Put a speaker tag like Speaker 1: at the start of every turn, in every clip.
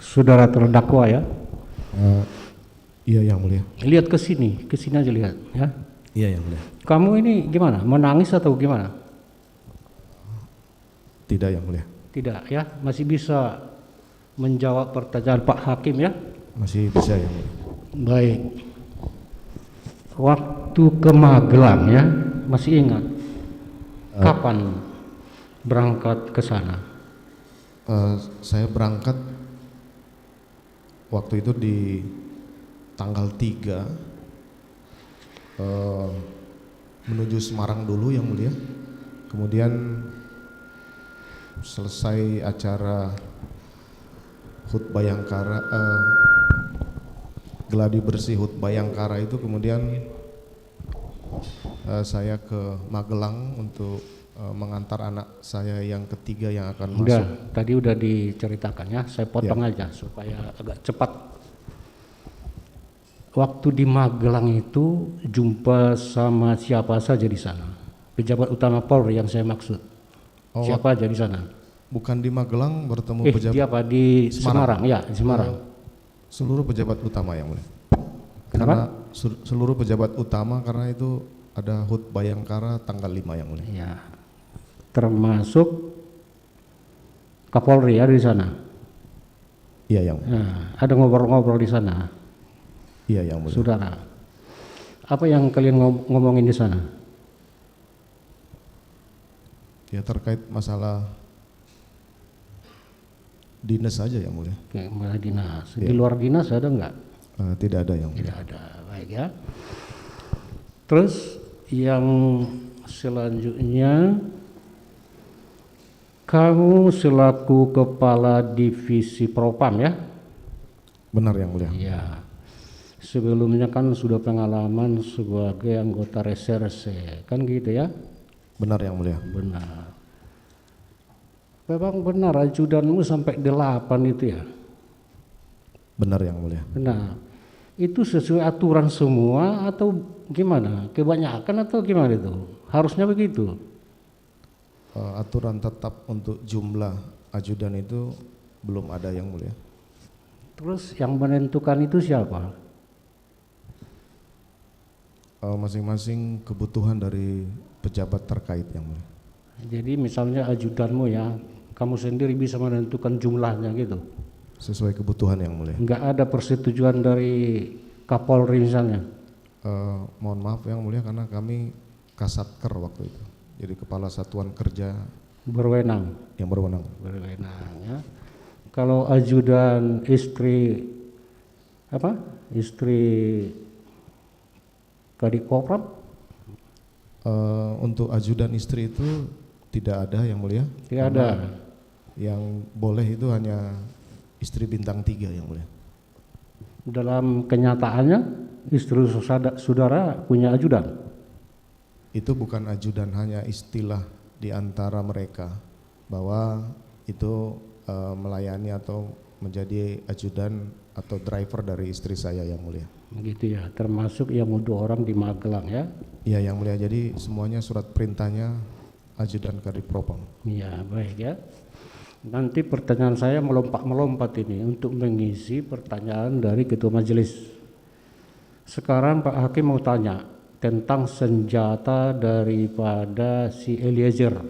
Speaker 1: Saudara terdakwa ya.
Speaker 2: Iya yang mulia.
Speaker 1: Lihat ke sini aja lihat ya.
Speaker 2: Iya yang mulia.
Speaker 1: Kamu ini gimana? Menangis atau gimana?
Speaker 2: Tidak yang mulia.
Speaker 1: Tidak ya, masih bisa menjawab pertanyaan Pak Hakim ya?
Speaker 2: Masih bisa yang mulia.
Speaker 1: Baik. Waktu ke Magelang ya, masih ingat? Kapan berangkat ke sana?
Speaker 2: Saya berangkat waktu itu di tanggal 3 menuju Semarang dulu yang mulia. Kemudian selesai acara HUT Bayangkara, gladi bersih HUT Bayangkara itu, kemudian saya ke Magelang untuk mengantar anak saya yang ketiga yang akan masuk.
Speaker 1: Tadi udah diceritakan ya, saya potong aja supaya agak cepat. Waktu di Magelang itu jumpa sama siapa saja di sana? Pejabat utama Polri yang saya maksud. Siapa aja di sana?
Speaker 2: Bukan di Magelang bertemu pejabat.
Speaker 1: Di apa? Di Semarang. Ya, di Semarang.
Speaker 2: Seluruh pejabat utama yang mulia.
Speaker 1: Kenapa?
Speaker 2: Karena seluruh pejabat utama, karena itu ada HUT Bayangkara tanggal 5 yang mulia.
Speaker 1: Ya. Termasuk Kapolri ada di sana.
Speaker 2: Iya yang mulia.
Speaker 1: Nah, ada ngobrol-ngobrol di sana.
Speaker 2: Iya yang mulia.
Speaker 1: Saudara, apa yang kalian ngomongin di sana?
Speaker 2: Ya terkait masalah dinas saja yang mulia.
Speaker 1: Oke, masalah dinas.
Speaker 2: Ya.
Speaker 1: Di luar dinas ada enggak?
Speaker 2: Tidak ada yang mulia.
Speaker 1: Tidak ada. Baik ya. Terus yang selanjutnya, kamu selaku kepala divisi Propam ya?
Speaker 2: Benar yang mulia.
Speaker 1: Iya. Sebelumnya kan sudah pengalaman sebagai anggota reserse, kan gitu ya?
Speaker 2: Benar yang mulia.
Speaker 1: Benar. Memang benar ajudanmu sampai 8 itu ya?
Speaker 2: Benar yang mulia.
Speaker 1: Benar. Itu sesuai aturan semua atau gimana? Kebanyakan atau gimana itu? Harusnya begitu.
Speaker 2: Aturan tetap untuk jumlah ajudan itu belum ada yang mulia.
Speaker 1: Terus yang menentukan itu siapa?
Speaker 2: Masing-masing kebutuhan dari pejabat terkait yang mulia.
Speaker 1: Jadi misalnya ajudanmu ya, kamu sendiri bisa menentukan jumlahnya gitu?
Speaker 2: Sesuai kebutuhan yang mulia.
Speaker 1: Enggak ada persetujuan dari Kapolri misalnya?
Speaker 2: Mohon maaf yang mulia, karena kami Kasatker waktu itu, jadi kepala satuan kerja
Speaker 1: Berwenang?
Speaker 2: yang berwenang.
Speaker 1: Berwenang ya. Kalau ajudan istri apa? Istri Kadipropam?
Speaker 2: Untuk ajudan istri itu tidak ada yang mulia.
Speaker 1: Tidak ada.
Speaker 2: Yang boleh itu hanya istri bintang 3 yang mulia.
Speaker 1: Dalam kenyataannya istri saudara punya ajudan?
Speaker 2: Itu bukan ajudan, hanya istilah di antara mereka bahwa itu melayani atau menjadi ajudan atau driver dari istri saya yang mulia.
Speaker 1: Begitu ya, termasuk yang 2 orang di Magelang ya?
Speaker 2: Iya yang mulia, jadi semuanya surat perintahnya ajudan Kadipropam.
Speaker 1: Iya, baik ya. Nanti pertanyaan saya melompat ini untuk mengisi pertanyaan dari Ketua Majelis. Sekarang Pak Hakim mau tanya tentang senjata daripada si Eliezer.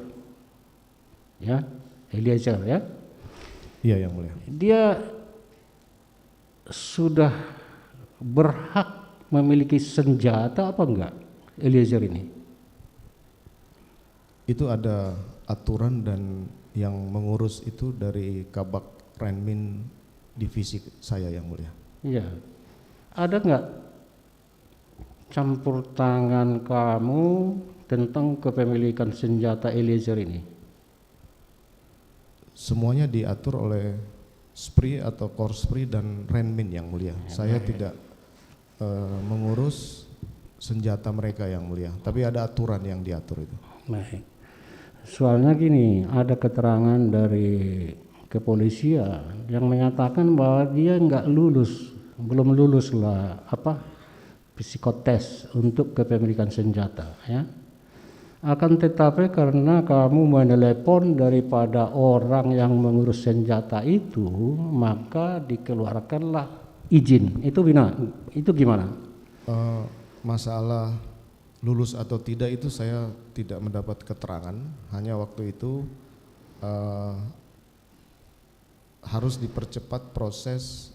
Speaker 1: Ya, Eliezer ya.
Speaker 2: Iya yang mulia.
Speaker 1: Dia sudah berhak memiliki senjata apa enggak, Eliezer ini?
Speaker 2: Itu ada aturan, dan yang mengurus itu dari Kabak Renmin divisi saya yang mulia.
Speaker 1: Iya. Ada enggak campur tangan kamu tentang kepemilikan senjata Eliezer ini?
Speaker 2: Semuanya diatur oleh SPRI atau Korspri dan Renmin yang mulia. Saya tidak mengurus senjata mereka yang mulia, tapi ada aturan yang diatur itu.
Speaker 1: Baik. Soalnya gini, ada keterangan dari kepolisian yang menyatakan bahwa dia belum lulus psikotes untuk kepemilikan senjata ya. Akan tetapi karena kamu menelepon daripada orang yang mengurus senjata itu, maka dikeluarkanlah izin. Itu gimana?
Speaker 2: Masalah lulus atau tidak itu saya tidak mendapat keterangan, hanya waktu itu harus dipercepat proses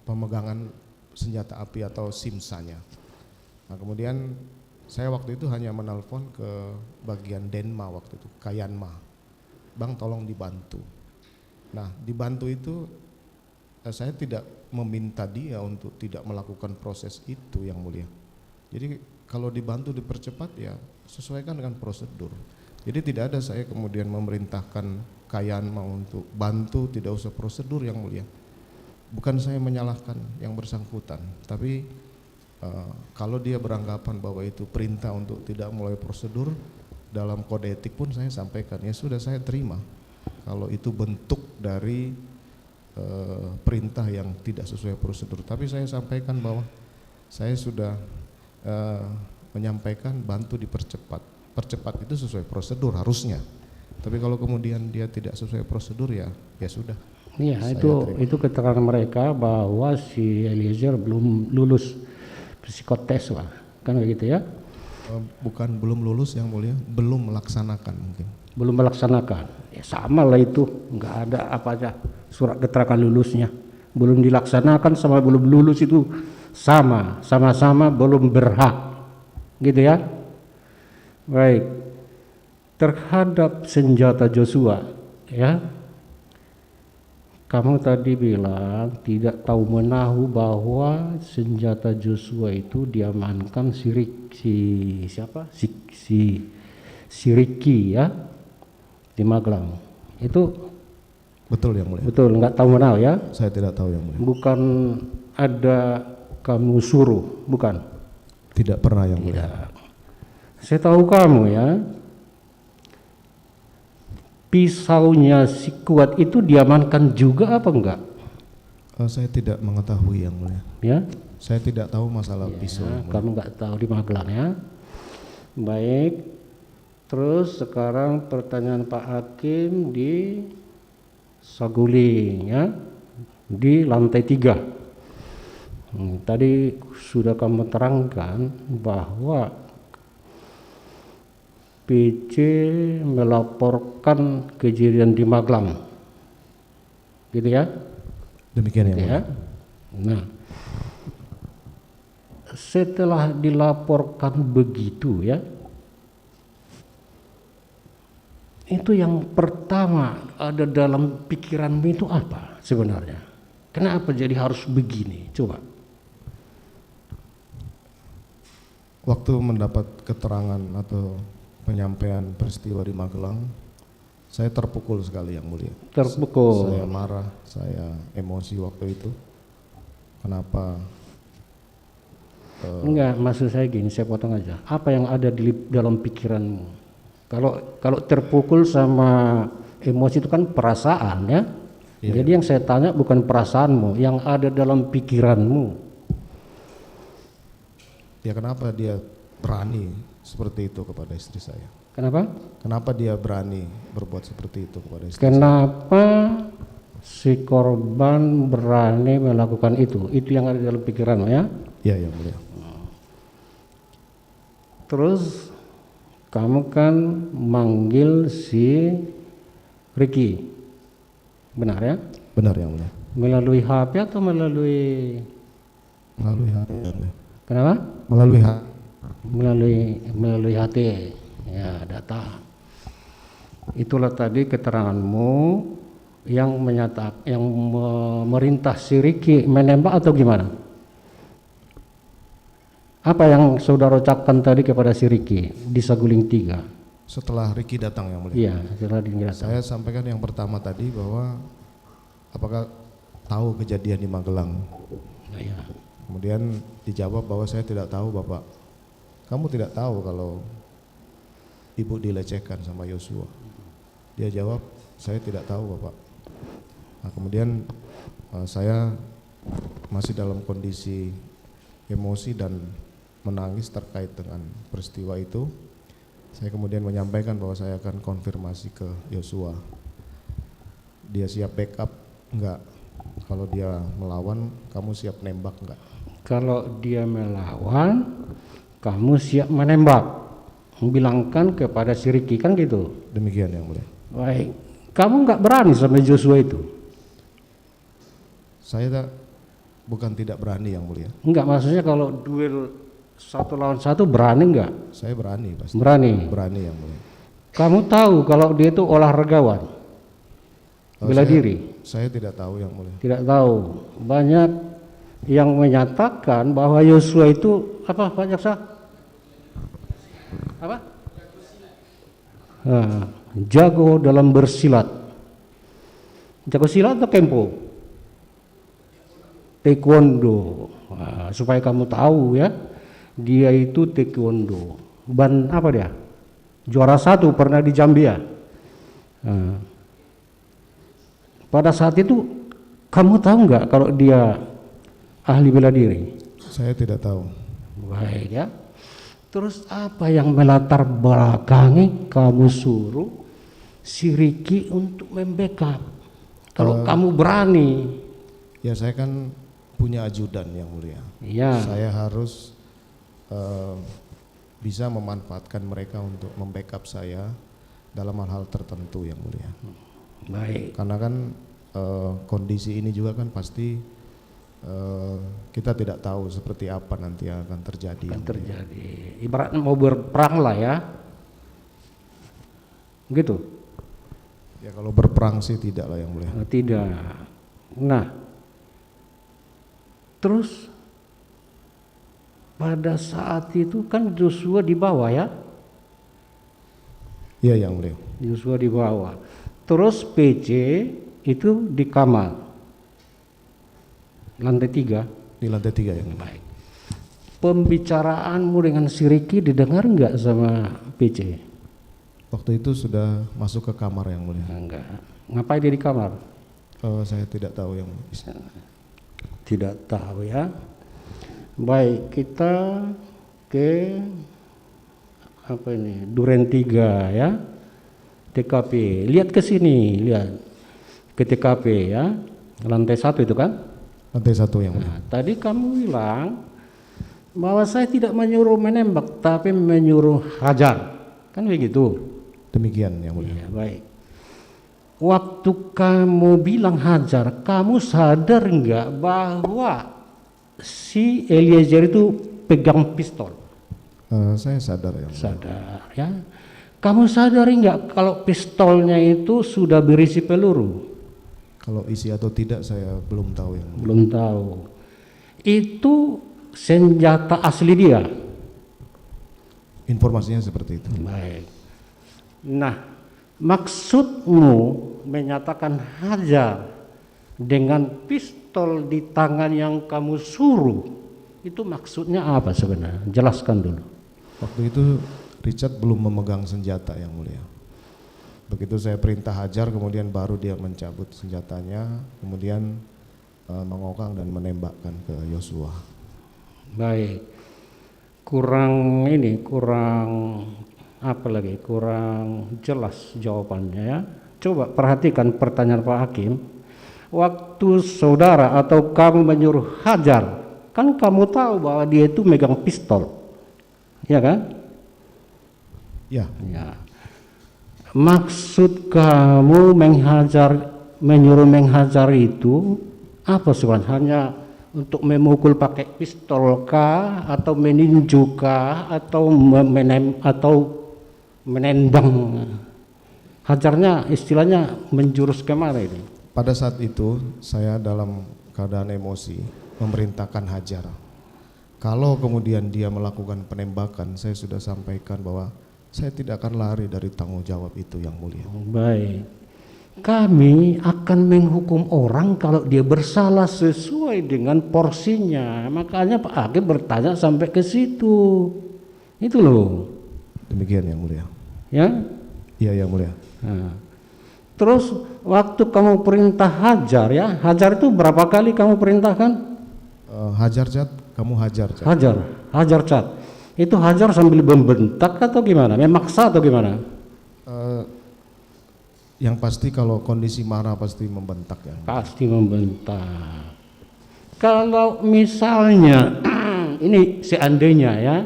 Speaker 2: pemegangan senjata api atau simsanya. Nah kemudian saya waktu itu hanya menelpon ke bagian Denma waktu itu, Kayanma, Bang tolong dibantu. Nah dibantu itu saya tidak meminta dia untuk tidak melakukan proses itu yang mulia. Jadi kalau dibantu dipercepat ya sesuaikan dengan prosedur. Jadi tidak ada saya kemudian memerintahkan Kayanma untuk bantu tidak usah prosedur yang mulia. Bukan saya menyalahkan yang bersangkutan, tapi kalau dia beranggapan bahwa itu perintah untuk tidak mulai prosedur, dalam kode etik pun saya sampaikan, ya sudah saya terima kalau itu bentuk dari perintah yang tidak sesuai prosedur. Tapi saya sampaikan bahwa saya sudah menyampaikan bantu dipercepat. Percepat itu sesuai prosedur harusnya. Tapi kalau kemudian dia tidak sesuai prosedur ya sudah.
Speaker 1: Iya, itu keterangan mereka bahwa si Eliezer belum lulus psikotes lah, kan begitu ya?
Speaker 2: Bukan belum lulus yang mulia, belum melaksanakan mungkin.
Speaker 1: Belum melaksanakan, ya sama lah itu, nggak ada apa aja surat keterangan lulusnya. Belum dilaksanakan sama belum lulus itu sama-sama belum berhak, gitu ya? Baik, terhadap senjata Joshua, ya. Kamu tadi bilang tidak tahu menahu bahwa senjata Joshua itu diamankan si Ricky ya di Magelang. Itu
Speaker 2: betul yang mulia.
Speaker 1: Betul, nggak tahu menahu ya?
Speaker 2: Saya tidak tahu yang mulia.
Speaker 1: Bukan ada kamu suruh, bukan?
Speaker 2: Tidak pernah yang mulia.
Speaker 1: Tidak. Saya tahu kamu ya. Pisaunya si Kuat itu diamankan juga apa enggak?
Speaker 2: Saya tidak mengetahui yang mulia.
Speaker 1: Ya?
Speaker 2: Saya tidak tahu masalah
Speaker 1: Ya,
Speaker 2: pisau.
Speaker 1: kamu enggak tahu di Magelang ya. Baik. Terus sekarang pertanyaan Pak Hakim di Saguling ya, di lantai 3. Tadi sudah kamu terangkan bahwa PC melaporkan kejadian di Magelang, gitu ya?
Speaker 2: Demikian
Speaker 1: Gitu
Speaker 2: ya.
Speaker 1: Nah, setelah dilaporkan begitu ya, itu yang pertama ada dalam pikiranmu itu apa sebenarnya? Kenapa jadi harus begini? Coba.
Speaker 2: Waktu mendapat keterangan atau penyampaian peristiwa di Magelang, saya terpukul sekali yang mulia.
Speaker 1: Terpukul.
Speaker 2: Saya marah, saya emosi waktu itu. Kenapa?
Speaker 1: Enggak, maksud saya gini, saya potong aja. Apa yang ada di dalam pikiranmu? Kalau terpukul sama emosi itu kan perasaan ya.
Speaker 2: Iya.
Speaker 1: Jadi yang saya tanya bukan perasaanmu, yang ada dalam pikiranmu.
Speaker 2: Ya kenapa dia berani seperti itu kepada istri saya?
Speaker 1: Kenapa?
Speaker 2: Kenapa dia berani berbuat seperti itu kepada istri
Speaker 1: Kenapa si korban berani melakukan itu? Itu yang ada dalam pikiranmu ya.
Speaker 2: saya? Ya yang mulia.
Speaker 1: Terus kamu kan manggil si Ricky, benar ya?
Speaker 2: Benar yang mulia.
Speaker 1: Melalui HP atau melalui
Speaker 2: HP. Yang mulia.
Speaker 1: Kenapa?
Speaker 2: Melalui HP.
Speaker 1: Melalui HT ya, data. Itulah tadi keteranganmu yang merintah si Ricky menembak atau gimana? Apa yang saudara ucapkan tadi kepada si Ricky di Saguling 3?
Speaker 2: Setelah Ricky datang yang mulia.
Speaker 1: Iya, setelah Ricky datang.
Speaker 2: Saya sampaikan yang pertama tadi bahwa apakah tahu kejadian di Magelang?
Speaker 1: Iya.
Speaker 2: Kemudian dijawab bahwa saya tidak tahu Bapak. Kamu tidak tahu kalau ibu dilecehkan sama Yosua? Dia jawab, saya tidak tahu Bapak. Nah kemudian saya masih dalam kondisi emosi dan menangis terkait dengan peristiwa itu. Saya kemudian menyampaikan bahwa saya akan konfirmasi ke Yosua. Dia siap backup enggak? Kalau dia melawan, kamu siap nembak enggak?
Speaker 1: Kalau dia melawan, kamu siap menembak. Bilangkan kepada si Ricky, kan gitu.
Speaker 2: Demikian yang mulia.
Speaker 1: Baik, kamu nggak berani sama Joshua itu?
Speaker 2: Saya bukan tidak berani yang mulia.
Speaker 1: Enggak, maksudnya kalau duel 1 lawan 1 berani nggak?
Speaker 2: Saya berani pasti.
Speaker 1: Berani.
Speaker 2: Berani yang mulia.
Speaker 1: Kamu tahu kalau dia itu olahragawan, bela diri?
Speaker 2: Saya tidak tahu yang mulia.
Speaker 1: Tidak tahu. Banyak yang menyatakan bahwa Yosua itu apa, Pak Jaksa? Apa? Jago dalam bersilat. Jago silat atau kempo? Taekwondo. Supaya kamu tahu ya, dia itu taekwondo. Apa dia? Juara 1 pernah di Zambia. Pada saat itu kamu tahu nggak kalau dia ahli bela diri?
Speaker 2: Saya tidak tahu.
Speaker 1: Baik ya. Terus apa yang melatar belakangi kamu suruh si Ricky untuk membackup? Kalau kamu berani.
Speaker 2: Ya saya kan punya ajudan yang mulia.
Speaker 1: Iya.
Speaker 2: Saya harus bisa memanfaatkan mereka untuk membackup saya dalam hal-hal tertentu yang mulia.
Speaker 1: Baik.
Speaker 2: Karena kan kondisi ini juga kan pasti kita tidak tahu seperti apa nanti yang akan terjadi.
Speaker 1: Ibaratnya mau berperang lah ya. Gitu.
Speaker 2: Ya kalau berperang sih tidak lah yang mulia.
Speaker 1: Tidak. Nah, terus pada saat itu kan Joshua di bawah ya?
Speaker 2: Iya yang mulia.
Speaker 1: Joshua di bawah. Terus PC itu di kamar. Lantai 3.
Speaker 2: Di lantai 3 yang mulia.
Speaker 1: Baik. Pembicaraanmu dengan si Ricky didengar nggak sama PC?
Speaker 2: Waktu itu sudah masuk ke kamar yang mulia.
Speaker 1: Enggak. Ngapain dia di kamar?
Speaker 2: Saya tidak tahu yang mulia.
Speaker 1: Tidak tahu ya. Baik, kita ke apa ini? Duren 3 ya. TKP. Lihat ke sini, lihat ke TKP ya. Lantai 1 itu kan?
Speaker 2: Lantai 1 yang mulia.
Speaker 1: Nah, tadi kamu bilang bahwa saya tidak menyuruh menembak, tapi menyuruh hajar. Kan begitu?
Speaker 2: Demikian yang mulia.
Speaker 1: Ya, baik. Waktu kamu bilang hajar, kamu sadar enggak bahwa si Eliezer itu pegang pistol?
Speaker 2: Saya sadar yang mulia.
Speaker 1: Sadar ya. Kamu sadar enggak kalau pistolnya itu sudah berisi peluru?
Speaker 2: Kalau isi atau tidak saya belum tahu yang mulia.
Speaker 1: Belum tahu. Itu senjata asli dia.
Speaker 2: Informasinya seperti itu.
Speaker 1: Baik. Nah, maksudmu menyatakan hajar dengan pistol di tangan yang kamu suruh, itu maksudnya apa sebenarnya? Jelaskan dulu.
Speaker 2: Waktu itu Richard belum memegang senjata yang mulia. Begitu saya perintah hajar, kemudian baru dia mencabut senjatanya, kemudian mengokang dan menembakkan ke Yosua.
Speaker 1: Baik. Kurang apa lagi? Kurang jelas jawabannya ya. Coba perhatikan pertanyaan Pak Hakim. Waktu saudara atau kamu menyuruh hajar, kan kamu tahu bahwa dia itu megang pistol. Ya kan?
Speaker 2: Ya.
Speaker 1: Ya. Maksud kamu menyuruh menghajar itu apa sebenarnya? Hanya untuk memukul pakai pistol kah, atau meninju kah, atau menendang? Hajarnya istilahnya menjurus kemana ini?
Speaker 2: Pada saat itu saya dalam keadaan emosi memerintahkan hajar. Kalau kemudian dia melakukan penembakan, saya sudah sampaikan bahwa saya tidak akan lari dari tanggung jawab itu yang mulia.
Speaker 1: Baik. Kami akan menghukum orang kalau dia bersalah sesuai dengan porsinya. Makanya Pak Hakim bertanya sampai ke situ. Itu loh.
Speaker 2: Demikian yang mulia.
Speaker 1: Ya?
Speaker 2: Iya yang mulia.
Speaker 1: Nah. Terus waktu kamu perintah hajar ya, hajar itu berapa kali kamu perintahkan?
Speaker 2: Hajar Cat, kamu hajar Cat.
Speaker 1: Hajar Cat. Itu hajar sambil membentak atau gimana? Memaksa atau gimana?
Speaker 2: Eh, yang pasti kalau kondisi marah pasti membentak ya.
Speaker 1: Pasti membentak. Kalau misalnya ini seandainya ya,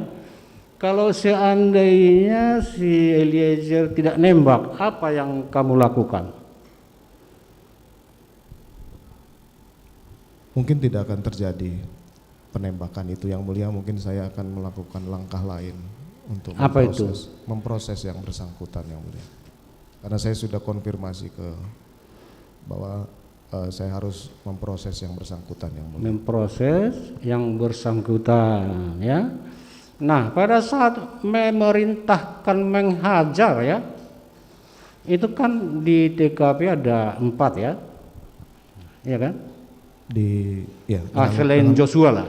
Speaker 1: kalau seandainya si Eliezer tidak nembak, apa yang kamu lakukan?
Speaker 2: Mungkin tidak akan terjadi penembakan itu yang mulia, mungkin saya akan melakukan langkah lain untuk
Speaker 1: Apa itu?
Speaker 2: memproses yang bersangkutan yang mulia. Karena saya sudah konfirmasi ke bahwa saya harus memproses yang bersangkutan yang mulia.
Speaker 1: Memproses yang bersangkutan ya. Nah, pada saat memerintahkan menghajar ya, itu kan di TKP ada 4 ya, ya kan? Selain Joshua lah.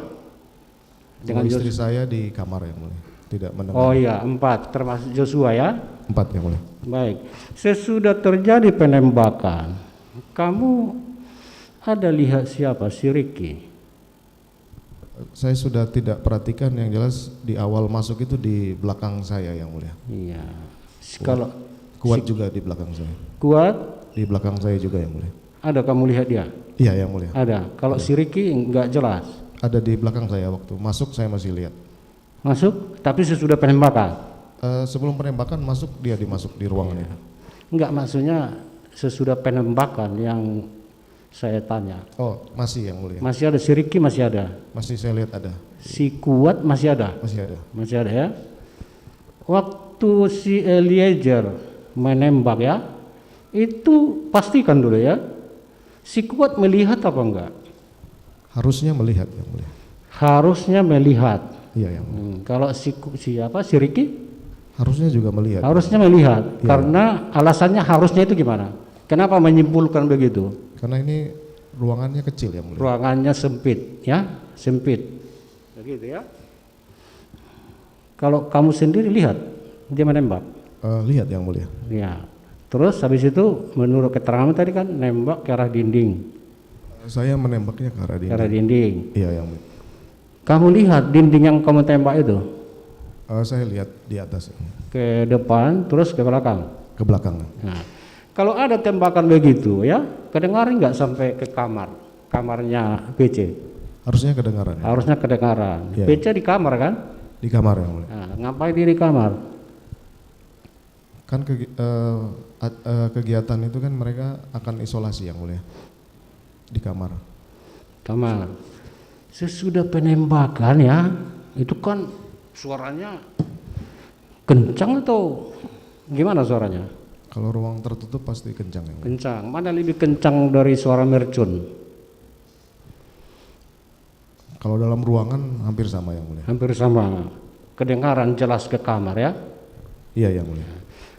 Speaker 2: Dengan istri saya di kamar yang mulia, tidak mendengar.
Speaker 1: Oh iya, 4 termasuk Joshua ya.
Speaker 2: 4 yang mulia.
Speaker 1: Baik, sesudah terjadi penembakan, kamu ada lihat siapa? Si Ricky?
Speaker 2: Saya sudah tidak perhatikan, yang jelas di awal masuk itu di belakang saya yang mulia.
Speaker 1: Iya. Kalau
Speaker 2: Kuat juga di belakang saya.
Speaker 1: Kuat?
Speaker 2: Di belakang saya juga yang mulia.
Speaker 1: Ada kamu lihat dia?
Speaker 2: Iya yang mulia.
Speaker 1: Ada. Kalau si Ricky enggak jelas.
Speaker 2: Ada di belakang saya waktu masuk, saya masih lihat.
Speaker 1: Masuk, tapi sesudah penembakan.
Speaker 2: Sebelum penembakan masuk, dia dimasuk di ruangan itu.
Speaker 1: Enggak, maksudnya sesudah penembakan yang saya tanya.
Speaker 2: Oh, masih yang mulia.
Speaker 1: Masih ada si Ricky, masih ada.
Speaker 2: Masih saya lihat ada.
Speaker 1: Si Kuat masih ada.
Speaker 2: Masih ada.
Speaker 1: Masih ada ya. Waktu si Eliezer menembak ya, itu pastikan dulu ya. Si Kuat melihat apa enggak?
Speaker 2: Harusnya melihat yang mulia.
Speaker 1: Harusnya melihat.
Speaker 2: Iya yang mulia.
Speaker 1: Kalau si Ricky?
Speaker 2: Harusnya juga melihat.
Speaker 1: Harusnya melihat.
Speaker 2: Ya.
Speaker 1: Karena alasannya harusnya itu gimana? Kenapa menyimpulkan begitu?
Speaker 2: Karena ini ruangannya kecil yang mulia.
Speaker 1: Ruangannya sempit, ya, sempit. Begitu ya. Kalau kamu sendiri lihat dia menembak.
Speaker 2: Lihat yang mulia.
Speaker 1: Ya. Terus habis itu menurut keterangan tadi kan nembak ke arah dinding.
Speaker 2: Saya menembaknya ke arah dinding.
Speaker 1: Ke arah dinding.
Speaker 2: Iya yang mulia.
Speaker 1: Kamu lihat dinding yang kamu tembak itu?
Speaker 2: Saya lihat di atas.
Speaker 1: Ke depan terus ke belakang.
Speaker 2: Ke belakang.
Speaker 1: Nah, kalau ada tembakan begitu ya, kedengaran nggak sampai ke kamarnya PC?
Speaker 2: Harusnya kedengaran.
Speaker 1: Harusnya kedengaran.
Speaker 2: Ya.
Speaker 1: PC di kamar kan?
Speaker 2: Di kamar yang mulia.
Speaker 1: Nah, ngapain dia di kamar?
Speaker 2: Kan kegiatan itu kan mereka akan isolasi yang mulia. Di kamar.
Speaker 1: Kamar. Sesudah penembakan ya, itu kan suaranya kencang atau gimana suaranya?
Speaker 2: Kalau ruang tertutup pasti kencang yang mulia.
Speaker 1: Kencang. Mana lebih kencang dari suara mercun?
Speaker 2: Kalau dalam ruangan hampir sama yang mulia.
Speaker 1: Hampir sama. Kedengaran jelas ke kamar ya.
Speaker 2: Iya yang mulia.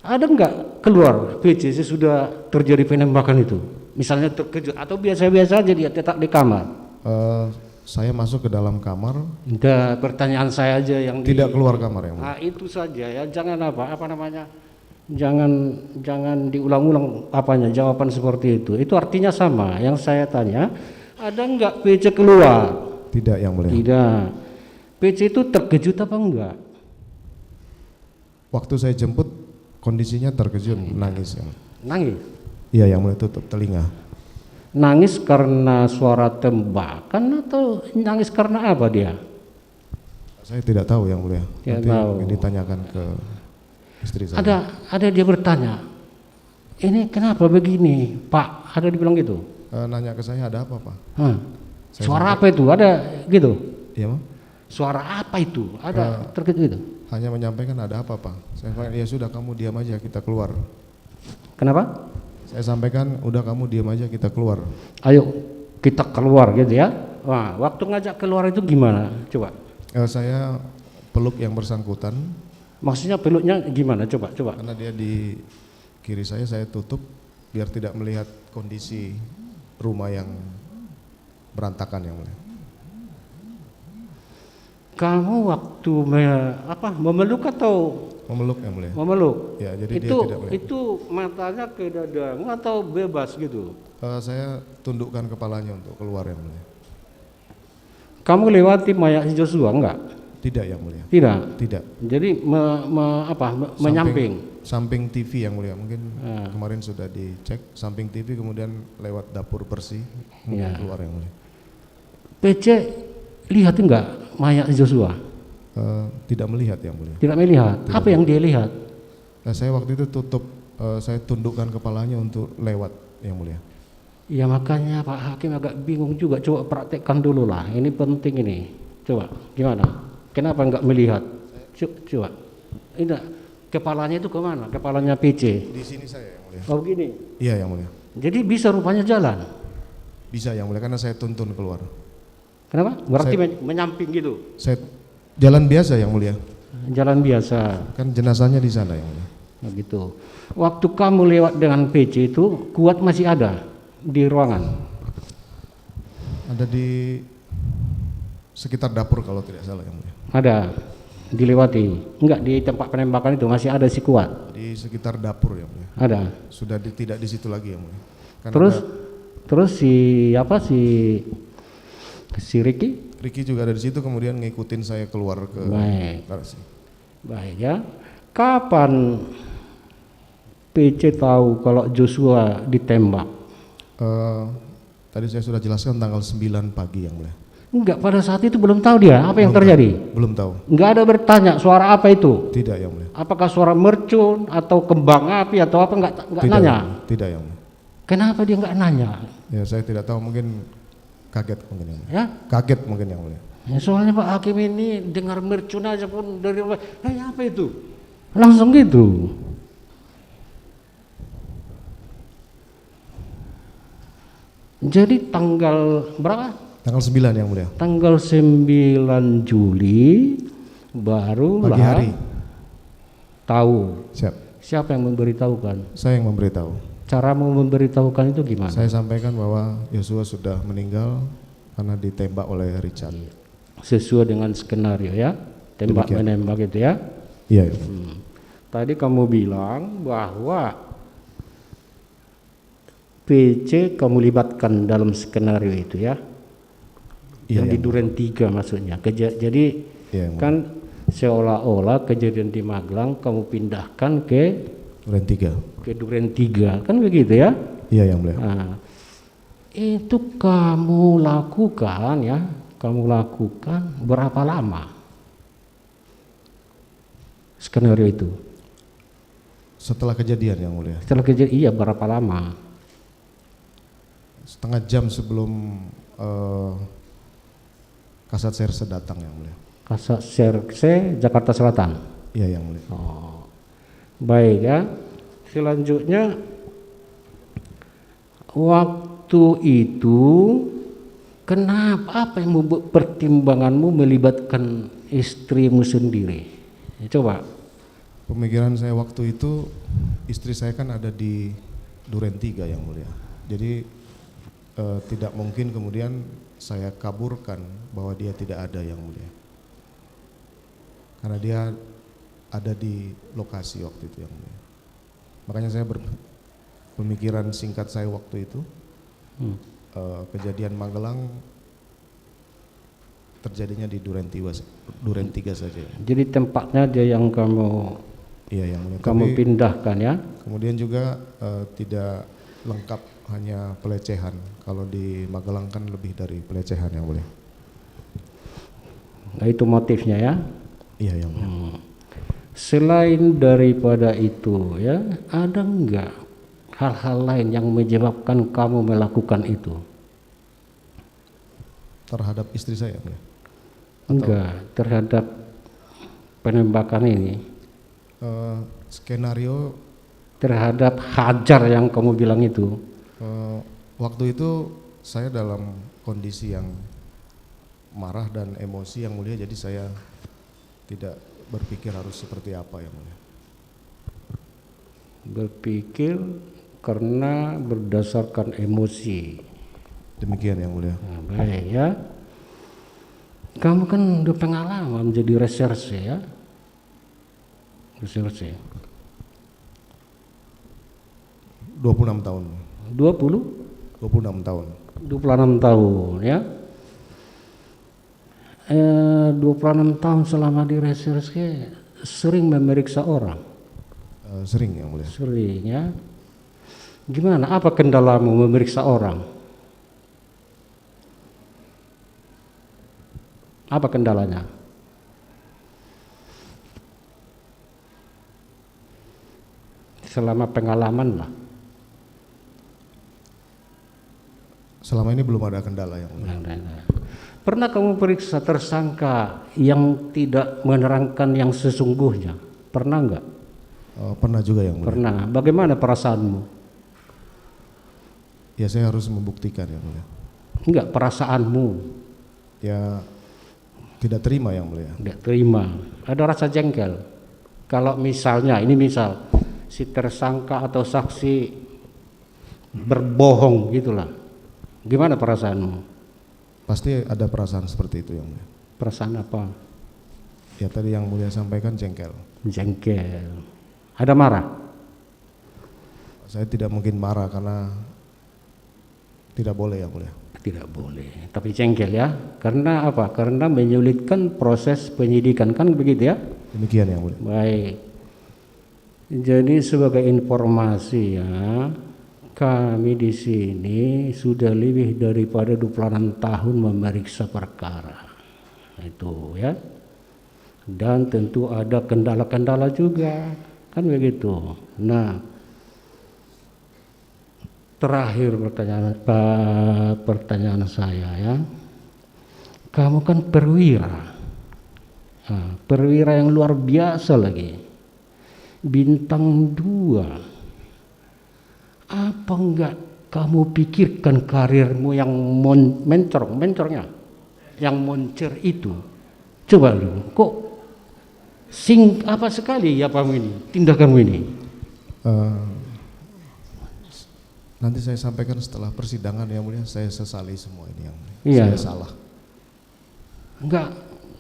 Speaker 1: Ada enggak keluar PC sesudah terjadi penembakan itu? Misalnya terkejut atau biasa-biasa aja dia tetap di kamar?
Speaker 2: Saya masuk ke dalam kamar.
Speaker 1: Udah, pertanyaan saya aja yang
Speaker 2: tidak keluar kamar yang mulia.
Speaker 1: Nah, itu saja ya. Jangan apa namanya? Jangan diulang-ulang apanya jawaban seperti itu. Itu artinya sama. Yang saya tanya, ada enggak PC keluar?
Speaker 2: Tidak yang mulia.
Speaker 1: Tidak. PC itu terkejut apa enggak?
Speaker 2: Waktu saya jemput kondisinya terkejut, nangis yang.
Speaker 1: Nangis.
Speaker 2: Iya yang mulia, tutup telinga.
Speaker 1: Nangis karena suara tembakan atau nangis karena apa dia?
Speaker 2: Saya tidak tahu yang mulia.
Speaker 1: Tidak
Speaker 2: Nanti
Speaker 1: tahu.
Speaker 2: mungkin ditanyakan ke istri saya.
Speaker 1: Ada dia bertanya, ini kenapa begini Pak? Ada dibilang gitu?
Speaker 2: Nanya ke saya, ada apa Pak?
Speaker 1: Suara apa itu? Ada gitu?
Speaker 2: Iya Mam?
Speaker 1: Suara apa itu? Ada terkejut gitu?
Speaker 2: Hanya menyampaikan ada apa Pak? Saya sampaikan, ya sudah kamu diam aja, kita keluar.
Speaker 1: Kenapa?
Speaker 2: Saya sampaikan, udah kamu diam aja, kita keluar.
Speaker 1: Ayo kita keluar gitu ya. Wah, waktu ngajak keluar itu gimana? Coba.
Speaker 2: Saya peluk yang bersangkutan.
Speaker 1: Maksudnya peluknya gimana? Coba.
Speaker 2: Karena dia di kiri saya tutup biar tidak melihat kondisi rumah yang berantakan yang mulia.
Speaker 1: Kamu waktu memeluk atau
Speaker 2: Memeluk yang mulia.
Speaker 1: memeluk?
Speaker 2: Ya, jadi
Speaker 1: itu
Speaker 2: dia tidak melihat.
Speaker 1: itu matanya ke dadamu atau bebas gitu?
Speaker 2: Saya tundukkan kepalanya untuk keluar yang mulia.
Speaker 1: Kamu lewati mayat Joshua enggak?
Speaker 2: Tidak yang mulia.
Speaker 1: Tidak.
Speaker 2: Tidak.
Speaker 1: Jadi menyamping.
Speaker 2: Samping TV yang mulia. Mungkin
Speaker 1: Ah.
Speaker 2: kemarin sudah dicek samping TV, kemudian lewat dapur bersih kemudian
Speaker 1: Ya.
Speaker 2: keluar yang mulia.
Speaker 1: PC lihat enggak mayat Joshua?
Speaker 2: Tidak melihat yang mulia.
Speaker 1: Tidak melihat.
Speaker 2: Tidak
Speaker 1: Apa yang dia lihat?
Speaker 2: Nah, saya waktu itu saya tundukkan kepalanya untuk lewat yang mulia.
Speaker 1: Ya makanya Pak Hakim agak bingung juga. Coba praktekkan dulu lah. Ini penting ini. Coba gimana? Kenapa enggak melihat? Coba. Ini kepalanya itu kemana? Kepalanya PC.
Speaker 2: Di sini saya yang mulia.
Speaker 1: Oh begini.
Speaker 2: Iya yang mulia.
Speaker 1: Jadi bisa rupanya jalan.
Speaker 2: Bisa yang mulia karena saya tuntun keluar.
Speaker 1: Kenapa? Berarti menyamping gitu.
Speaker 2: Saya jalan biasa yang mulia.
Speaker 1: Jalan biasa.
Speaker 2: Kan jenazahnya di sana yang mulia.
Speaker 1: Nah, gitu. Waktu kamu lewat dengan PC itu, Kuat masih ada di ruangan.
Speaker 2: Ada di sekitar dapur kalau tidak salah yang mulia.
Speaker 1: Ada. Dilewati. Enggak, di tempat penembakan itu masih ada si Kuat.
Speaker 2: Di sekitar dapur yang mulia.
Speaker 1: Ada.
Speaker 2: Sudah tidak di situ lagi yang mulia. Karena
Speaker 1: Terus si Ricky?
Speaker 2: Ricky juga ada di situ, kemudian ngikutin saya keluar ke
Speaker 1: Baik.
Speaker 2: garasi.
Speaker 1: Baik ya. Kapan PC tahu kalau Joshua ditembak?
Speaker 2: Tadi saya sudah jelaskan tanggal 9 pagi yang mulia.
Speaker 1: Enggak, pada saat itu belum tahu dia apa yang terjadi.
Speaker 2: Belum tahu.
Speaker 1: Enggak ada bertanya suara apa itu.
Speaker 2: Tidak yang mulia.
Speaker 1: Apakah suara mercun atau kembang api atau apa, enggak
Speaker 2: Tidak,
Speaker 1: nanya.
Speaker 2: Tidak yang mulia.
Speaker 1: Kenapa dia enggak nanya?
Speaker 2: Ya saya tidak tahu, mungkin kaget mungkin yang mulia.
Speaker 1: Ya?
Speaker 2: Kaget mungkin yang mulia.
Speaker 1: Ya, soalnya Pak Hakim ini dengar mercun aja pun dari apa itu? Langsung gitu. Jadi tanggal berapa?
Speaker 2: Tanggal 9 yang mulia.
Speaker 1: Tanggal 9 Juli barulah
Speaker 2: Pagi hari.
Speaker 1: tahu.
Speaker 2: Siap.
Speaker 1: Siapa yang memberitahukan?
Speaker 2: Saya yang memberitahu.
Speaker 1: Caramu memberitahukan itu gimana?
Speaker 2: Saya sampaikan bahwa Yosua sudah meninggal karena ditembak oleh Richard.
Speaker 1: Sesuai dengan skenario ya, tembak
Speaker 2: Demikian.
Speaker 1: menembak itu ya.
Speaker 2: Iya.
Speaker 1: Tadi kamu bilang bahwa PC kamu libatkan dalam skenario itu ya.
Speaker 2: Iya,
Speaker 1: Yang di
Speaker 2: yang
Speaker 1: Duren 3 maksudnya. Jadi
Speaker 2: Iya, yang
Speaker 1: kan seolah-olah kejadian di Magelang kamu pindahkan ke
Speaker 2: Duren 3.
Speaker 1: Duren 3 kan begitu ya.
Speaker 2: Iya yang mulia.
Speaker 1: Nah, itu kamu lakukan ya, berapa lama skenario itu?
Speaker 2: Setelah kejadian yang mulia.
Speaker 1: Setelah kejadian iya berapa lama?
Speaker 2: Setengah jam sebelum Kasat Serse datang yang mulia.
Speaker 1: Kasat Serse Jakarta Selatan.
Speaker 2: Iya yang mulia.
Speaker 1: Oh, baik ya. Selanjutnya waktu itu kenapa, apa yang membuat pertimbanganmu melibatkan istrimu sendiri? Ya, coba.
Speaker 2: Pemikiran saya waktu itu, istri saya kan ada di Duren 3 yang mulia. Jadi tidak mungkin kemudian saya kaburkan bahwa dia tidak ada yang mulia. Karena dia ada di lokasi waktu itu yang mulia. Makanya saya pemikiran singkat saya waktu itu, kejadian Magelang terjadinya di Duren 3 saja.
Speaker 1: Jadi tempatnya dia yang
Speaker 2: Iya yang mulia.
Speaker 1: kamu
Speaker 2: Tapi
Speaker 1: pindahkan ya.
Speaker 2: kemudian juga tidak lengkap hanya pelecehan. Kalau di Magelang kan lebih dari pelecehan yang mulia.
Speaker 1: Nah, itu motifnya ya.
Speaker 2: Iya yang mulia.
Speaker 1: Selain daripada itu ya, ada enggak hal-hal lain yang menyebabkan kamu melakukan itu?
Speaker 2: Terhadap istri saya mulia.
Speaker 1: Enggak, terhadap penembakan ini,
Speaker 2: Skenario
Speaker 1: terhadap Hajar yang kamu bilang itu.
Speaker 2: waktu itu saya dalam kondisi yang marah dan emosi yang mulia, jadi saya tidak berpikir harus seperti apa yang mulia.
Speaker 1: Berpikir karena berdasarkan emosi.
Speaker 2: Demikian yang mulia.
Speaker 1: Nah, baik ya. Kamu kan udah pengalaman menjadi reserse ya. Reserse.
Speaker 2: 26 tahun.
Speaker 1: 26
Speaker 2: 26 tahun.
Speaker 1: tahun ya. 26 tahun selama di reserse sering memeriksa orang.
Speaker 2: Sering yang mulia.
Speaker 1: Sering ya. Gimana? Apa kendalamu memeriksa orang? Apa kendalanya? Selama pengalaman lah.
Speaker 2: Selama ini belum ada kendala yang mulia.
Speaker 1: Pernah kamu periksa tersangka yang tidak menerangkan yang sesungguhnya? Pernah enggak?
Speaker 2: Pernah juga yang mulia.
Speaker 1: Pernah. Bagaimana perasaanmu?
Speaker 2: Ya saya harus membuktikan yang mulia.
Speaker 1: Enggak, perasaanmu?
Speaker 2: Ya tidak terima yang mulia.
Speaker 1: Enggak terima. Ada rasa jengkel. Kalau misalnya, ini misal si tersangka atau saksi berbohong gitulah. Gimana perasaanmu?
Speaker 2: Pasti ada perasaan seperti itu yang mulia.
Speaker 1: Perasaan apa?
Speaker 2: Ya tadi yang mulia sampaikan jengkel.
Speaker 1: Jengkel. Ada marah?
Speaker 2: Saya tidak mungkin marah karena tidak boleh yang mulia.
Speaker 1: Tidak boleh. Tapi jengkel ya. Karena apa? Karena menyulitkan proses penyidikan, kan begitu ya?
Speaker 2: Demikian yang mulia.
Speaker 1: Baik. Jadi sebagai informasi ya, kami di sini sudah lebih daripada 26 tahun memeriksa perkara. Itu ya. Dan tentu ada kendala-kendala juga, kan begitu. Nah, terakhir pertanyaan saya ya. Kamu kan perwira. Nah, perwira yang luar biasa lagi. Bintang 2. Apa enggak kamu pikirkan karirmu yang mencornya, yang moncer itu? Coba lu, kok apa sekali ya kamu ini, tindakanmu ini?
Speaker 2: Nanti saya sampaikan setelah persidangan yang mulia. Saya sesali semua ini yang mulia.
Speaker 1: Iya.
Speaker 2: Saya salah.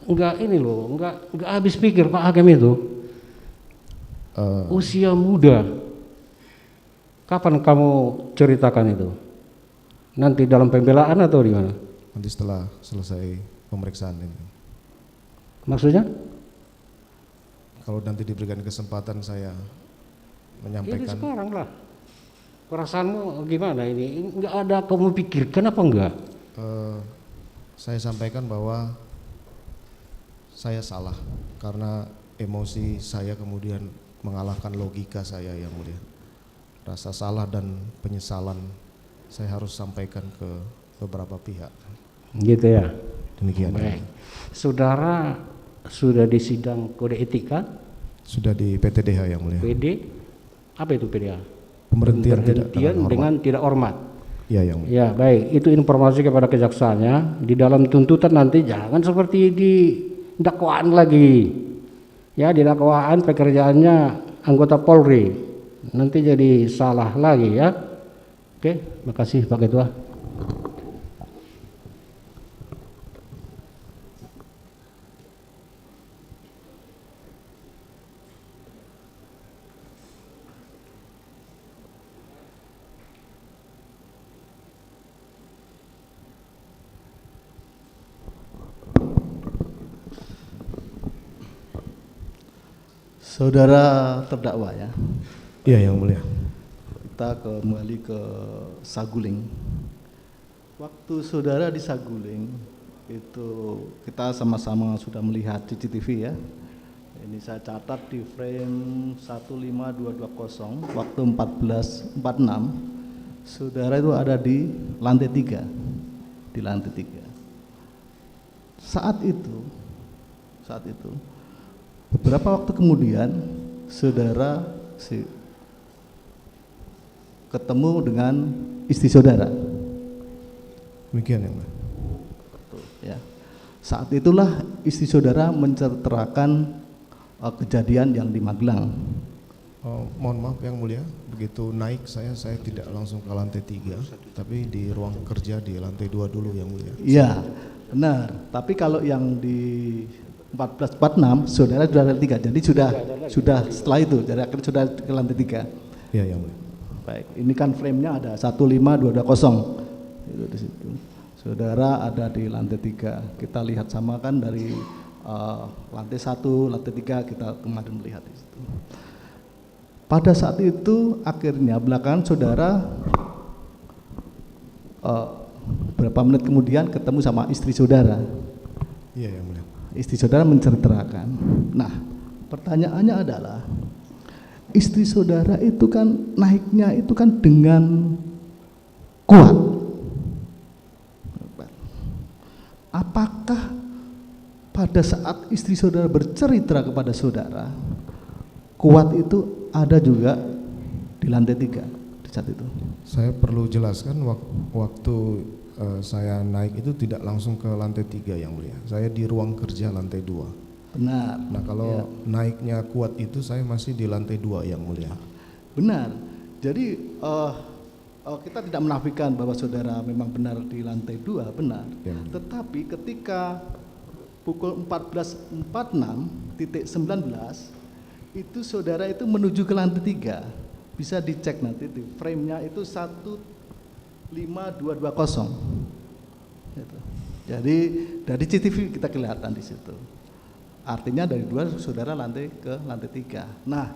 Speaker 1: Enggak ini loh, enggak habis pikir Pak Hakim itu. Usia muda. Kapan kamu ceritakan itu? Nanti dalam pembelaan atau di mana?
Speaker 2: Nanti setelah selesai pemeriksaan ini.
Speaker 1: Maksudnya?
Speaker 2: Kalau nanti diberikan kesempatan saya menyampaikan.
Speaker 1: Ini sekarang lah. Perasaanmu gimana ini? Enggak ada kamu pikirkan apa enggak?
Speaker 2: Saya sampaikan bahwa saya salah karena emosi saya kemudian mengalahkan logika saya yang mulia. Rasa salah dan penyesalan saya harus sampaikan ke beberapa pihak.
Speaker 1: Gitu ya.
Speaker 2: Demikian.
Speaker 1: Baik. Saudara sudah di sidang kode etika?
Speaker 2: Sudah di PTDH yang mulia.
Speaker 1: PD? Apa itu PDH?
Speaker 2: Pemberhentian
Speaker 1: dengan tidak hormat.
Speaker 2: Ya yang mulia.
Speaker 1: Ya baik, itu informasi kepada kejaksaannya. Di dalam tuntutan nanti jangan seperti di dakwaan lagi. Ya, di dakwaan pekerjaannya anggota Polri. Nanti jadi salah lagi ya. Oke, makasih Pak Ketua.
Speaker 3: Saudara terdakwa ya.
Speaker 2: Iya yang mulia.
Speaker 3: Kita kembali ke Saguling. Waktu saudara di Saguling itu kita sama-sama sudah melihat CCTV ya. Ini saya catat di frame 15220 waktu 14.46. Saudara itu ada di lantai 3. Di lantai 3. Saat itu beberapa waktu kemudian saudara ketemu dengan istri saudara.
Speaker 2: Demikian yang mulia.
Speaker 3: Ya. Saat itulah istri saudara menceritakan kejadian yang di Magelang.
Speaker 2: Mohon maaf yang mulia, begitu naik saya tidak langsung ke lantai 3, tapi di ruang kerja di lantai 2 dulu yang mulia.
Speaker 3: Iya, benar. Tapi kalau yang di 14.46 saudara sudah ada 3, jadi sudah setelah itu, jadi akhirnya sudah ke lantai 3.
Speaker 2: Iya yang mulia.
Speaker 3: Baik, ini kan frame-nya ada 15220 itu di situ. saudara ada di lantai 3. Kita lihat sama kan dari lantai 1, lantai 3 kita kemarin melihat di situ. Pada saat itu akhirnya belakangan saudara berapa menit kemudian ketemu sama istri saudara.
Speaker 2: Iya, yang mulia.
Speaker 3: Istri saudara menceritakan. Nah, pertanyaannya adalah istri saudara itu kan naiknya itu kan dengan kuat. Apakah pada saat istri saudara bercerita kepada saudara, kuat itu ada juga di lantai 3 di saat itu?
Speaker 2: Saya perlu jelaskan waktu saya naik itu tidak langsung ke lantai 3 yang mulia. Saya di ruang kerja lantai 2.
Speaker 3: Benar.
Speaker 2: Nah, kalau naiknya kuat itu saya masih di lantai 2 yang mulia.
Speaker 3: Benar. Jadi kita tidak menafikan bahwa saudara memang benar di lantai 2, benar.
Speaker 2: Ya.
Speaker 3: Tetapi ketika pukul 14.46.19 itu saudara itu menuju ke lantai 3. Bisa dicek nanti di frame-nya itu 15220. Gitu. Jadi dari CCTV kita kelihatan di situ. Artinya dari 2 saudara lantai ke lantai 3. Nah,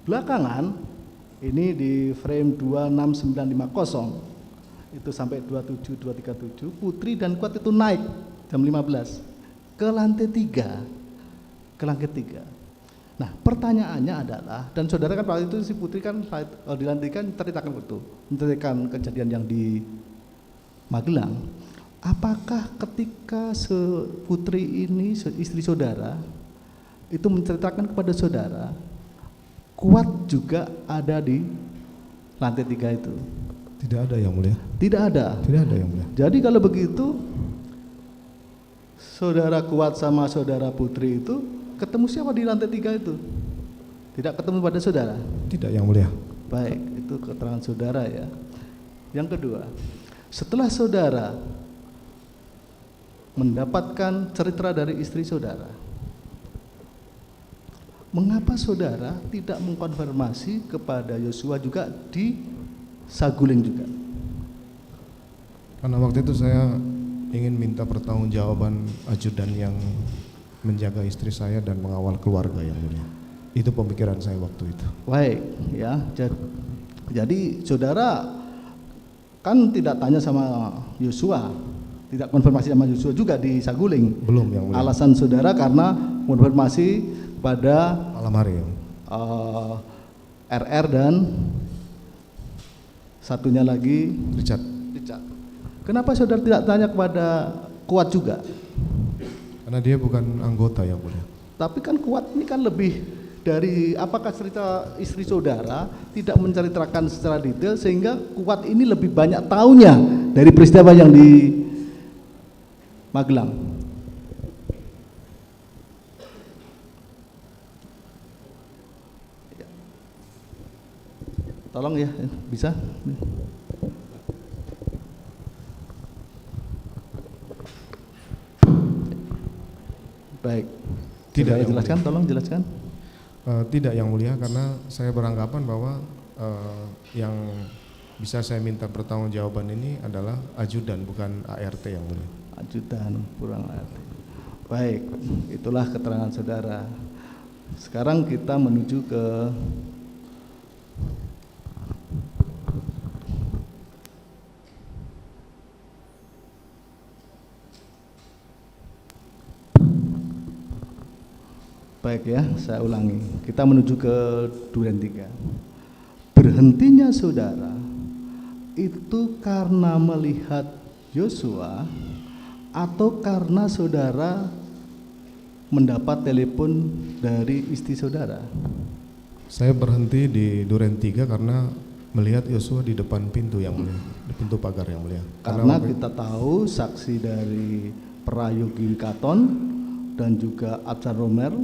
Speaker 3: belakangan ini di frame 26950 itu sampai 27237 Putri dan Kuat itu naik jam 15 ke lantai 3. Ke lantai 3. Nah, pertanyaannya adalah, dan saudara kan waktu itu si Putri kan di lantai kan menceritakan kejadian yang di Magelang. Apakah ketika Putri ini istri saudara itu menceritakan kepada saudara, Kuat juga ada di lantai 3 itu?
Speaker 2: Tidak ada yang mulia.
Speaker 3: Tidak ada.
Speaker 2: Tidak ada yang mulia.
Speaker 3: Jadi kalau begitu saudara Kuat sama saudara Putri itu ketemu siapa di lantai 3 itu? Tidak ketemu pada saudara?
Speaker 2: Tidak yang mulia.
Speaker 3: Baik, itu keterangan saudara ya. Yang kedua, setelah saudara mendapatkan cerita dari istri saudara, mengapa saudara tidak mengkonfirmasi kepada Yosua juga di Saguling juga?
Speaker 2: Karena waktu itu saya ingin minta pertanggungjawaban ajudan yang menjaga istri saya dan mengawal keluarga yang mulia. Itu pemikiran saya waktu itu.
Speaker 3: Baik, ya. Jadi saudara kan tidak tanya sama Yosua, tidak konfirmasi sama Yosua juga di Saguling.
Speaker 2: Belum yang mulia.
Speaker 3: Alasan saudara karena konfirmasi pada
Speaker 2: Malam hari yang
Speaker 3: RR dan satunya lagi
Speaker 2: Richard.
Speaker 3: Kenapa saudara tidak tanya kepada Kuat juga?
Speaker 2: Karena dia bukan anggota yang mulia.
Speaker 3: Tapi kan Kuat ini kan lebih dari apakah cerita istri saudara tidak menceritakan secara detail sehingga Kuat ini lebih banyak tahunya dari peristiwa yang di Magelang. Tolong ya, bisa? Baik.
Speaker 2: Tidak
Speaker 3: Saya
Speaker 2: yang
Speaker 3: jelaskan,
Speaker 2: mulia.
Speaker 3: tolong jelaskan.
Speaker 2: Tidak yang mulia, karena saya beranggapan bahwa yang bisa saya minta pertanggungjawaban ini adalah ajudan, bukan ART yang mulia.
Speaker 3: Ajudan kurang ART. Baik, itulah keterangan saudara. Sekarang kita menuju ke baik ya, saya ulangi. Kita menuju ke Duren 3. Berhentinya saudara itu karena melihat Yosua atau karena saudara mendapat telepon dari istri saudara?
Speaker 2: Saya berhenti di Duren 3 karena melihat Yosua di depan pintu yang mulia, di pintu pagar yang mulia.
Speaker 3: Karena kita tahu saksi dari Prayogi Katon dan juga Absar Romer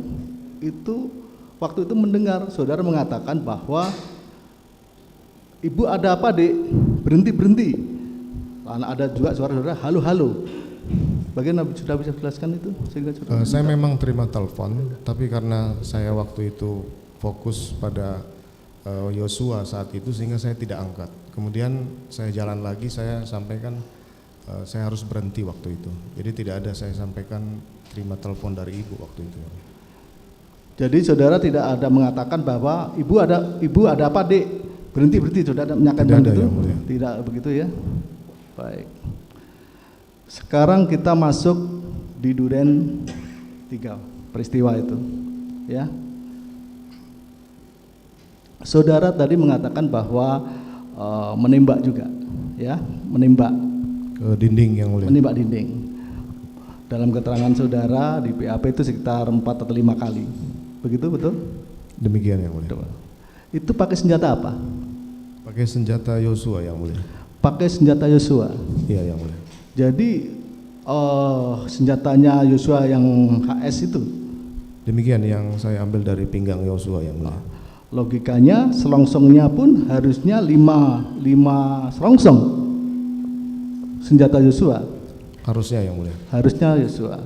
Speaker 3: itu waktu itu mendengar saudara mengatakan bahwa ibu ada apa dek, berhenti. Karena ada juga suara saudara halo. Bagaimana sudah bisa jelaskan itu? Sehingga
Speaker 2: saya memang terima telepon, tapi karena saya waktu itu fokus pada Yosua saat itu sehingga saya tidak angkat. Kemudian saya jalan lagi, saya sampaikan saya harus berhenti waktu itu. Jadi tidak ada saya sampaikan terima telepon dari ibu waktu itu.
Speaker 3: Jadi saudara tidak ada mengatakan bahwa ibu ada apa dek, berhenti, saudara menyatakan
Speaker 2: Tidak ada,
Speaker 3: begitu?
Speaker 2: Yang Mulia.
Speaker 3: Tidak begitu ya. Baik. Sekarang kita masuk di Duren 3 peristiwa itu, ya. Saudara tadi mengatakan bahwa menembak juga, ya, menembak
Speaker 2: Ke dinding, Yang Mulia.
Speaker 3: menembak dinding. Dalam keterangan saudara di BAP itu sekitar 4 atau 5 kali. Begitu betul?
Speaker 2: Demikian, Yang Mulia.
Speaker 3: Betul. Itu pakai senjata apa?
Speaker 2: Pakai senjata Yosua, Yang Mulia.
Speaker 3: Pakai senjata Yosua.
Speaker 2: Iya, Yang Mulia.
Speaker 3: Jadi senjatanya Yosua yang HS itu,
Speaker 2: Demikian yang saya ambil dari pinggang Yosua, Yang Mulia.
Speaker 3: logikanya selongsongnya pun harusnya 5 selongsong senjata Yosua.
Speaker 2: Harusnya, Yang Mulia.
Speaker 3: Harusnya Yosua.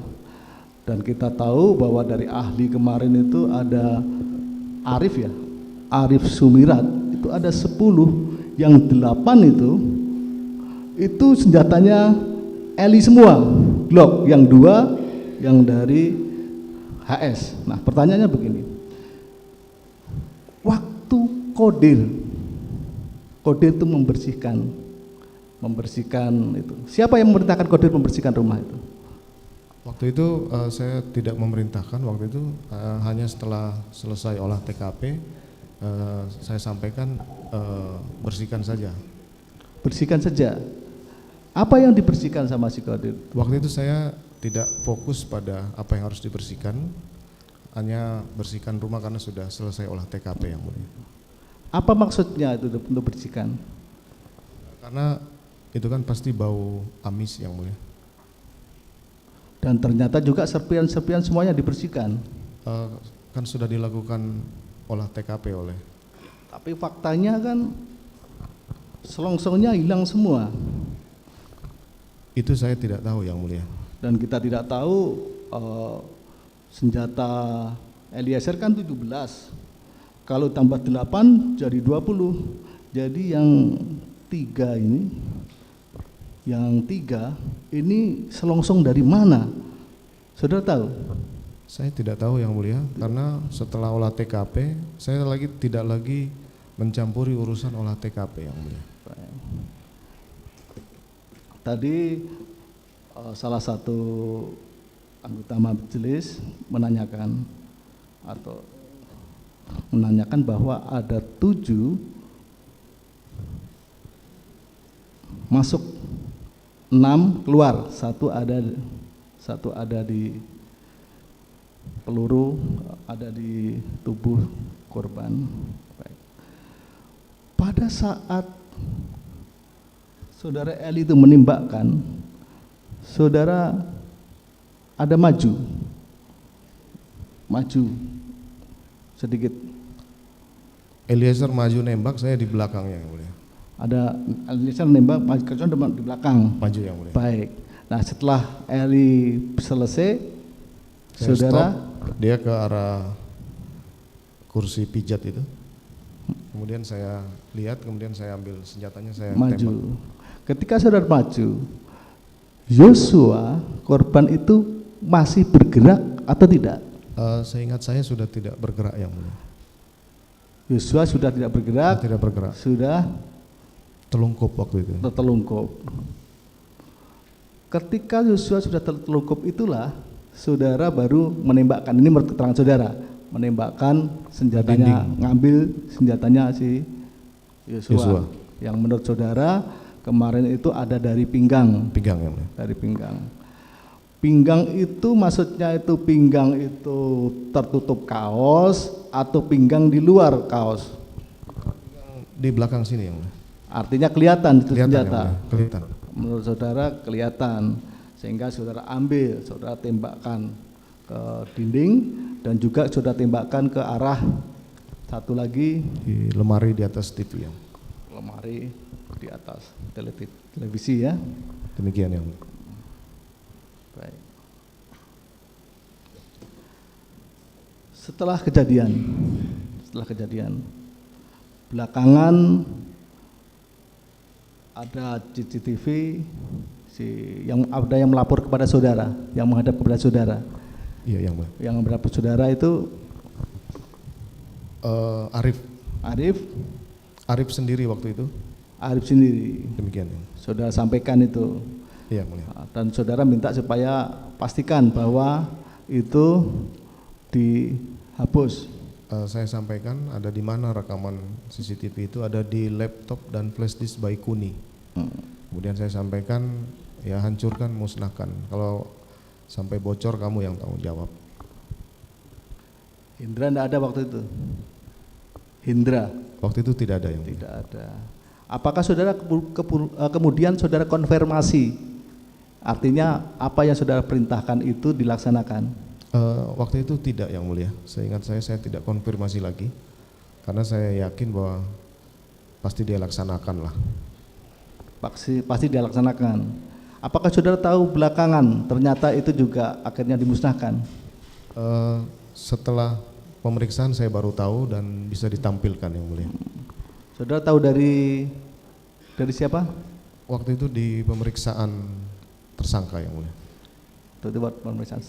Speaker 3: Dan kita tahu bahwa dari ahli kemarin itu ada Arif ya, Arif Sumirat, itu ada 10, yang 8 itu senjatanya Eli semua, Glock, yang 2 yang dari HS. Nah pertanyaannya begini, waktu Kodir itu membersihkan itu, siapa yang memerintahkan Kodir membersihkan rumah itu?
Speaker 2: Waktu itu saya tidak memerintahkan. Waktu itu hanya setelah selesai olah TKP, saya sampaikan bersihkan saja.
Speaker 3: Bersihkan saja. Apa yang dibersihkan sama si Kodir?
Speaker 2: Waktu itu saya tidak fokus pada apa yang harus dibersihkan, hanya bersihkan rumah karena sudah selesai olah TKP, Yang Mulia.
Speaker 3: Apa maksudnya itu untuk bersihkan?
Speaker 2: Karena itu kan pasti bau amis, Yang Mulia.
Speaker 3: Dan ternyata juga serpian-serpian semuanya dibersihkan.
Speaker 2: Kan sudah dilakukan olah TKP oleh.
Speaker 3: Tapi faktanya kan selongsongnya hilang semua.
Speaker 2: Itu saya tidak tahu, Yang Mulia.
Speaker 3: Dan kita tidak tahu senjata Eliezer kan 17. Kalau tambah 8 jadi 20. Jadi yang 3 ini selongsong dari mana? Saudara tahu?
Speaker 2: Saya tidak tahu, Yang Mulia, karena setelah olah TKP saya tidak lagi mencampuri urusan olah TKP, Yang Mulia.
Speaker 3: Tadi salah satu anggota majelis menanyakan bahwa ada 7 masuk, 6 keluar, satu ada di peluru, ada di tubuh korban. Baik. Pada saat saudara Eli itu menembakkan, saudara ada maju sedikit.
Speaker 2: Eliezer maju nembak, saya di belakangnya, Yang Mulia.
Speaker 3: Ada Eliezer nembak, maju di belakang.
Speaker 2: Maju, Yang Mulia.
Speaker 3: Baik. Nah setelah Eli selesai,
Speaker 2: Saya
Speaker 3: saudara
Speaker 2: stop, dia ke arah kursi pijat itu. Kemudian saya lihat, kemudian saya ambil senjatanya, saya
Speaker 3: maju.
Speaker 2: tembak.
Speaker 3: Ketika saudara maju, Yosua korban itu masih bergerak atau tidak?
Speaker 2: Seingat saya sudah tidak bergerak, Yang Mulia.
Speaker 3: Yosua sudah tidak bergerak,
Speaker 2: Tidak bergerak,
Speaker 3: sudah
Speaker 2: telungkup waktu itu.
Speaker 3: tertelungkup. Ketika Yosua sudah tertelungkup itulah saudara baru menembakkan, ini menurut keterangan saudara, menembakkan senjatanya, ngambil senjatanya si Yosua. Yang menurut saudara kemarin itu ada dari pinggang.
Speaker 2: Pinggang, Yang Mulia.
Speaker 3: Dari pinggang. Pinggang itu maksudnya itu pinggang itu tertutup kaos atau pinggang di luar kaos?
Speaker 2: Di belakang sini, Yang Mulia.
Speaker 3: Artinya kelihatan itu
Speaker 2: Kelihatan, Yang
Speaker 3: senjata.
Speaker 2: Mulia. Kelihatan.
Speaker 3: Menurut saudara kelihatan, sehingga saudara ambil, saudara tembakkan ke dinding dan juga saudara tembakkan ke arah satu lagi
Speaker 2: Di lemari di atas TV, Yang.
Speaker 3: lemari di atas televisi ya.
Speaker 2: Demikian, Yang Mulia.
Speaker 3: Baik. Setelah kejadian belakangan ada CCTV yang ada yang melapor kepada saudara, yang menghadap kepada saudara.
Speaker 2: Iya, yang mulia.
Speaker 3: Yang menghadap saudara itu
Speaker 2: Arif sendiri waktu itu.
Speaker 3: Arif sendiri.
Speaker 2: Demikian.
Speaker 3: Saudara sampaikan itu.
Speaker 2: Iya, mulia.
Speaker 3: Dan saudara minta supaya pastikan bahwa itu dihapus.
Speaker 2: Saya sampaikan ada di mana rekaman CCTV itu, ada di laptop dan flash disk by Kuni. Kemudian saya sampaikan, ya hancurkan, musnahkan. Kalau sampai bocor kamu yang tanggung jawab.
Speaker 3: Hindra tidak ada waktu itu. Hindra
Speaker 2: Waktu itu tidak ada yang mulia.
Speaker 3: tidak ada. Apakah saudara kemudian saudara konfirmasi? Artinya apa yang saudara perintahkan itu dilaksanakan?
Speaker 2: Waktu itu tidak yang mulia. Seingat saya tidak konfirmasi lagi karena saya yakin bahwa pasti dia laksanakan lah.
Speaker 3: Pasti dilaksanakan. Apakah saudara tahu belakangan ternyata itu juga akhirnya dimusnahkan?
Speaker 2: Setelah pemeriksaan saya baru tahu dan bisa ditampilkan yang mulia.
Speaker 3: Saudara tahu dari siapa?
Speaker 2: Waktu itu di pemeriksaan tersangka yang mulia.
Speaker 3: Itu buat pemeriksaan